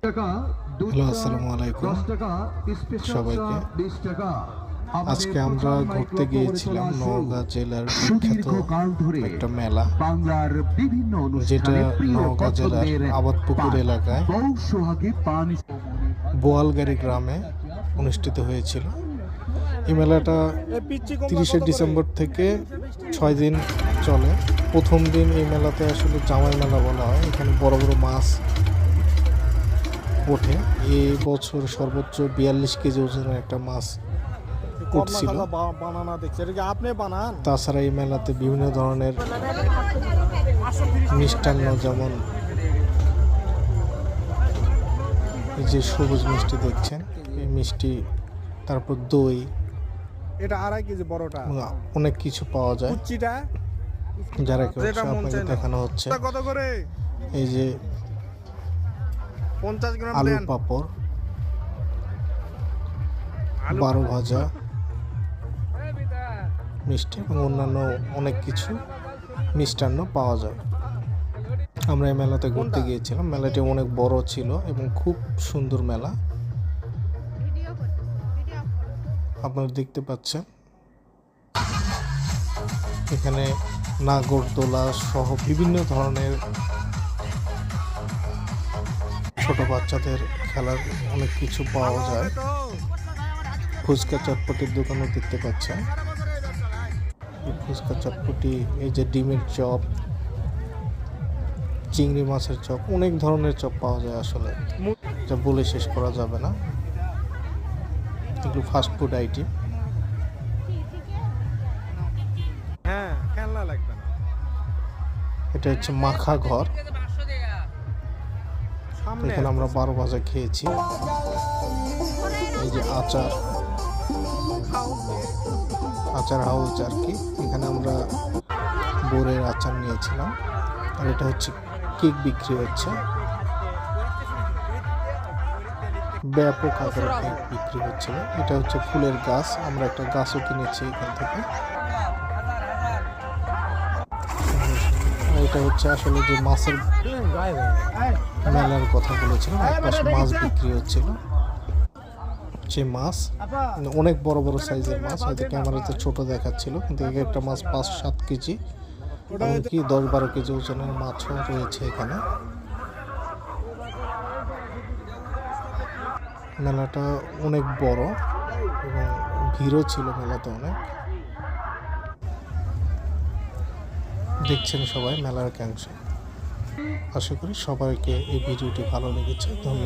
Hello, আসসালামু আলাইকুম সবাইকে। আজকে আমরা ঘুরতে গিয়েছিলাম নওগাঁ জেলার বিখ্যাত একটা মেলা, যেটা নওগাঁ জেলার আবাদপুকুর এলাকায় বোয়ালগাড়ি গ্রামে অনুষ্ঠিত হয়েছিল। এই মেলাটা 30শে ডিসেম্বর থেকে 6 দিন চলে। প্রথম দিন এই মেলাতে আসলে জামাই মেলা বলা হয়। এখানে বড় বড় মাছ ওঠে। এই বছর সর্বোচ্চ 42 কেজি ওজনের একটা মাছ উঠছিল। তাছাড়া এই মেলাতে বিভিন্ন ধরনের মিষ্টান্ন, যেমন এই যে সবুজ মিষ্টি দেখছেন, এই মিষ্টি, তারপর দই, এটা 2.5 কেজি বড়টা, অনেক কিছু পাওয়া যায়। যারা আপনাকে দেখানো হচ্ছে কত করে, এই যে 50 গ্রাম আলুর পাঁপড়, 12 ভাজা মিষ্টি এবং অন্যান্য অনেক কিছু মিষ্টান্ন পাওয়া যায়। আমরা এই মেলাতে ঘুরতে গিয়েছিলাম। মেলাটি অনেক বড় ছিল এবং খুব সুন্দর মেলা। আপনারা দেখতে পাচ্ছেন এখানে নাগরদোলা সহ বিভিন্ন ধরনের ছোট বাচ্চাদের খেলার অনেক কিছু পাওয়া যায়। ফুচকা চটপটির দোকানও দেখতে পাচ্ছেন। ফুচকা চটপটি, এই যে ডিমের চপ, চিংড়ি মাছের চপ, অনেক ধরনের চপ পাওয়া যায়। আসলে যা বলে শেষ করা যাবে না। এগুলো ফাস্টফুড আইটেম। এটা হচ্ছে মাখা ঘর। এখানে আমরা 12 ভাজা খেয়েছি। এই যে আচার হাউস আর কি, এখানে আমরা বোরের আচার নিয়েছিলাম। আর এটা হচ্ছে কেক বিক্রি হচ্ছে, ব্যাপক আকারে কেক বিক্রি হচ্ছিল। এটা হচ্ছে ফুলের গাছ, আমরা একটা গাছও কিনেছি এখান থেকে। এটা হচ্ছে আসলে যে মাছের মেলার কথা বলেছিলাম, একপাশে মাছ বিক্রি হচ্ছিল। যে মাছ অনেক বড় বড় সাইজের মাছ, হয়তো ক্যামেরাতে ছোট দেখাচ্ছিল, কিন্তু এক একটা মাছ 5-7 কেজি, এমনকি 10-12 কেজি ওজনের মাছও রয়েছে এখানে। মেলাটা অনেক বড় এবং ভিড়ও ছিল মেলাতে অনেক। দেখছেন সবাই মেলার ক্যাংশ। আশা করি সবাইকে এই ভিডিওটি ভালো লেগেছে। ধন্যবাদ।